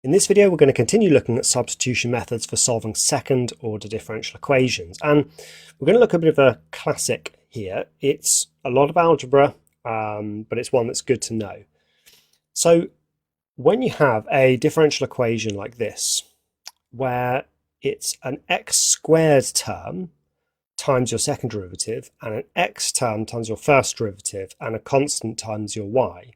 In this video, we're going to continue looking at substitution methods for solving second-order differential equations. And we're going to look at a bit of a classic here. It's a lot of algebra, but it's one that's good to know. So when you have a differential equation like this, where it's an x squared term times your second derivative, and an x term times your first derivative, and a constant times your y,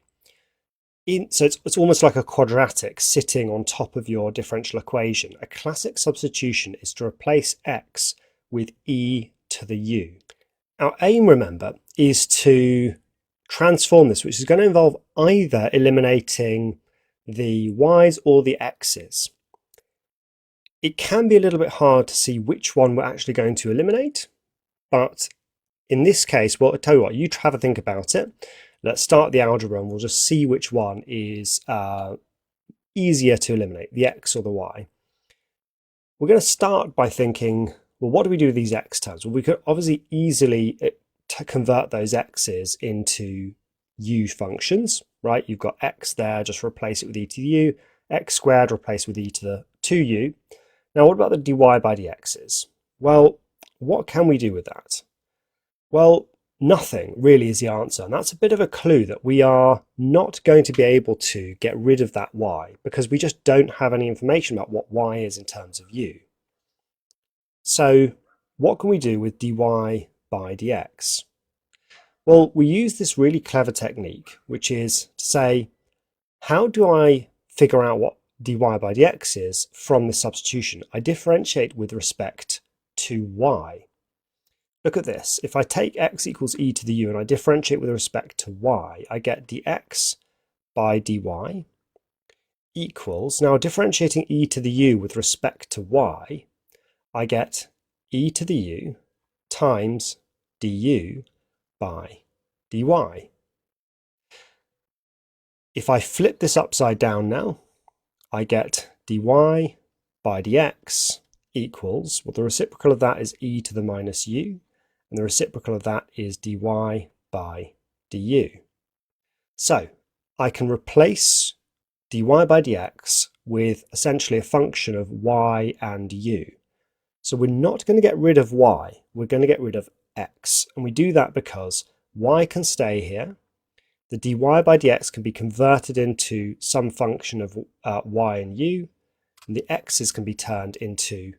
so it's almost like a quadratic sitting on top of your differential equation. A classic substitution is to replace x with e to the u. Our aim, remember, is to transform this, which is going to involve either eliminating the y's or the x's. It can be a little bit hard to see which one we're actually going to eliminate, but in this case, well, I'll tell you what, you have a think about it. Let's start the algebra and we'll just see which one is easier to eliminate, the x or the y. We're going to start by thinking, well, what do we do with these x terms? Well, we could obviously easily convert those x's into u functions, right? You've got x there, just replace it with e to the u, x squared replace with e to the 2u. Now, what about the dy by dx's? Well, what can we do with that? Well, nothing really is the answer, and that's a bit of a clue that we are not going to be able to get rid of that y because we just don't have any information about what y is in terms of u. So what can we do with dy by dx? Well, we use this really clever technique, which is to say, how do I figure out what dy by dx is from this substitution? I differentiate with respect to y. Look at this. If I take x equals e to the u and I differentiate with respect to y, I get dx by dy equals, now differentiating e to the u with respect to y, I get e to the u times du by dy. If I flip this upside down now, I get dy by dx equals, well, the reciprocal of that is e to the minus u, and the reciprocal of that is dy by du. So I can replace dy by dx with essentially a function of y and u. So we're not going to get rid of y, we're going to get rid of x. And we do that because y can stay here, the dy by dx can be converted into some function of y and u, and the x's can be turned into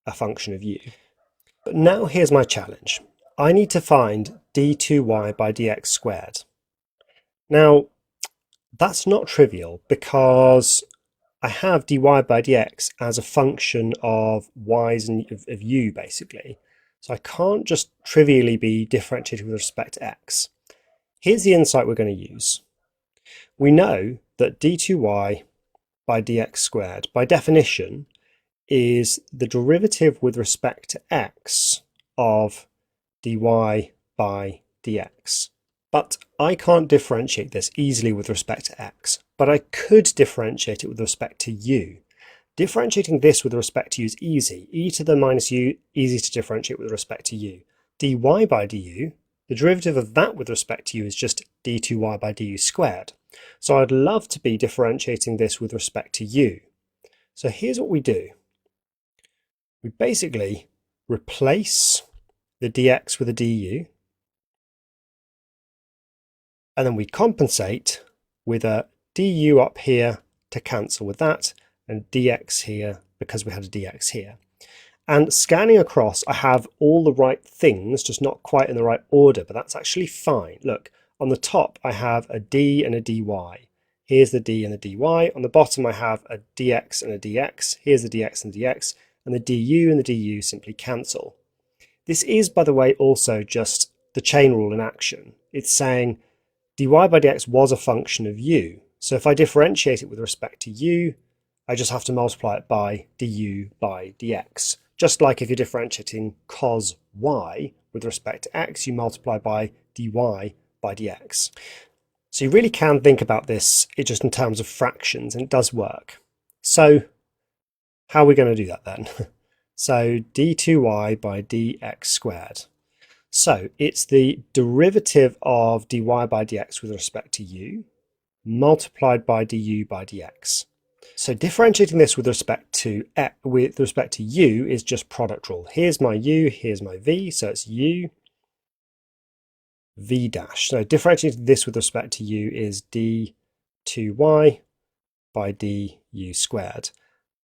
a function of u. But now here's my challenge. I need to find d2y by dx squared. Now, that's not trivial because I have dy by dx as a function of y's and of u, basically. So I can't just trivially be differentiated with respect to x. Here's the insight we're going to use. We know that d2y by dx squared, by definition, is the derivative with respect to x of dy by dx. But I can't differentiate this easily with respect to x, but I could differentiate it with respect to u. Differentiating this with respect to u is easy. E to the minus u, easy to differentiate with respect to u. Dy by du, the derivative of that with respect to u is just d2y by du squared. So I'd love to be differentiating this with respect to u. So here's what we do. We basically replace the dx with a du, and then we compensate with a du up here to cancel with that, and dx here because we had a dx here. And scanning across, I have all the right things, just not quite in the right order, but that's actually fine. Look, on the top I have a d and a dy. Here's the d and the dy. On the bottom I have a dx and a dx. Here's the dx and dx, and the du and the du simply cancel. This is, by the way, also just the chain rule in action. It's saying dy by dx was a function of u. So if I differentiate it with respect to u, I just have to multiply it by du by dx. Just like if you're differentiating cos y with respect to x, you multiply by dy by dx. So you really can think about this just in terms of fractions, and it does work. So how are we going to do that then? So d2y by dx squared. So it's the derivative of dy by dx with respect to u multiplied by du by dx. So differentiating this with respect to u is just product rule. Here's my u, here's my v, so it's u v dash. So differentiating this with respect to u is d2y by du squared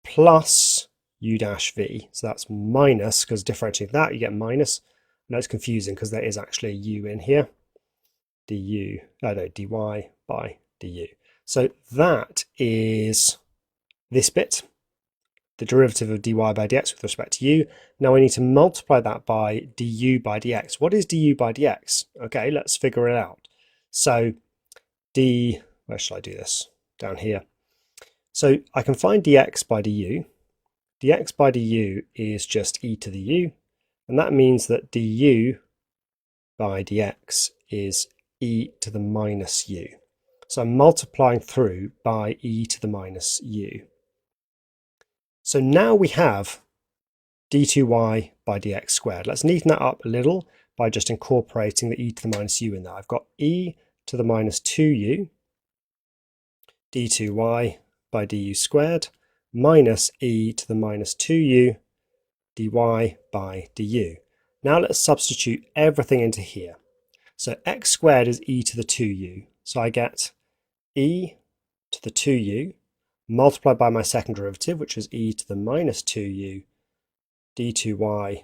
plus u dash v. So that's minus, because differentiating that you get minus. Now it's confusing because there is actually a u in here. dy by du. So that is this bit, the derivative of dy by dx with respect to u. Now I need to multiply that by du by dx. What is du by dx? Okay, let's figure it out. So where shall I do this? Down here. So I can find dx by du. Dx by du is just e to the u, and that means that du by dx is e to the minus u. So I'm multiplying through by e to the minus u. So now we have d2y by dx squared. Let's neaten that up a little by just incorporating the e to the minus u in there. I've got e to the minus 2u d2y by du squared minus e to the minus 2u dy by du. Now let's substitute everything into here. So x squared is e to the 2u. So I get e to the 2u multiplied by my second derivative, which is e to the minus 2u d2y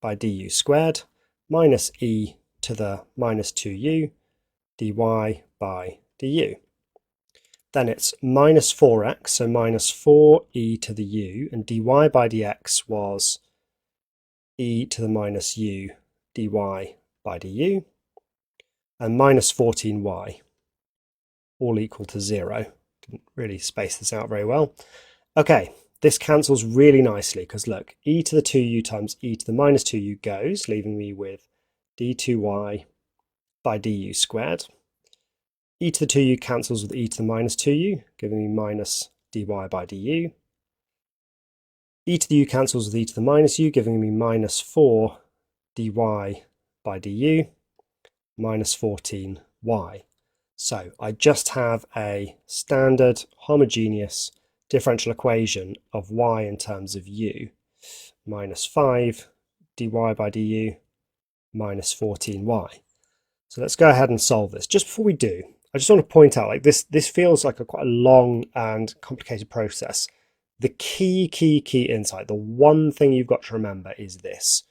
by du squared minus e to the minus 2u dy by du. Then it's minus 4x, so minus 4e to the u, and dy by dx was e to the minus u dy by du, and minus 14y, all equal to 0. Didn't really space this out very well. Okay, this cancels really nicely because look, e to the 2u times e to the minus 2u goes, leaving me with d2y by du squared. E to the 2u cancels with e to the minus 2u, giving me minus dy by du. E to the u cancels with e to the minus u, giving me minus 4 dy by du, minus 14y. So I just have a standard homogeneous differential equation of y in terms of u, minus 5 dy by du, minus 14y. So let's go ahead and solve this. Just before we do, I just want to point out, like this feels like quite a long and complicated process. The key insight, the one thing you've got to remember is this.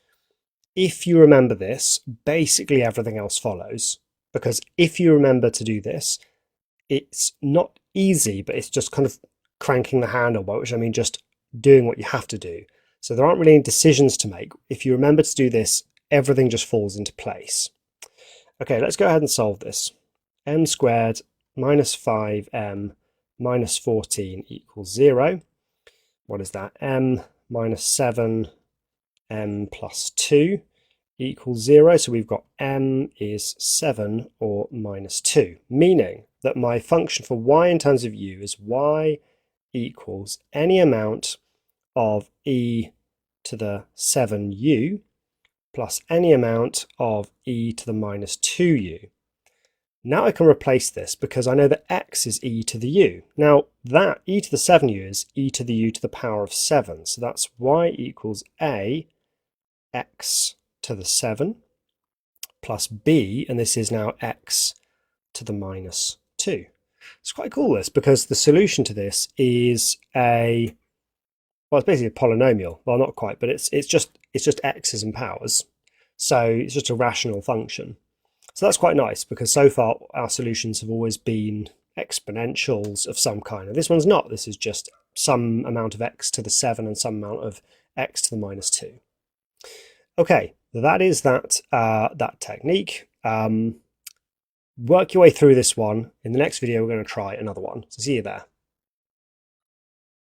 If you remember this, basically everything else follows. Because if you remember to do this, it's not easy, but it's just kind of cranking the handle, by which I mean just doing what you have to do. So there aren't really any decisions to make. If you remember to do this, everything just falls into place. Okay, let's go ahead and solve this. M squared minus 5m minus 14 equals 0. What is that? M minus 7m plus 2 equals 0. So we've got m is 7 or minus 2, meaning that my function for y in terms of u is y equals any amount of e to the 7u plus any amount of e to the minus 2u. Now I can replace this because I know that x is e to the u. Now that e to the 7u is e to the u to the power of 7. So that's y equals a x to the 7 plus b, and this is now x to the minus 2. It's quite cool this, because the solution to this is well, it's basically a polynomial. Well, not quite, but it's just x's and powers. So it's just a rational function. So that's quite nice, because so far our solutions have always been exponentials of some kind. And this one's not. This is just some amount of x to the 7 and some amount of x to the minus 2. Okay, that is that technique. Work your way through this one. In the next video, we're going to try another one. So see you there.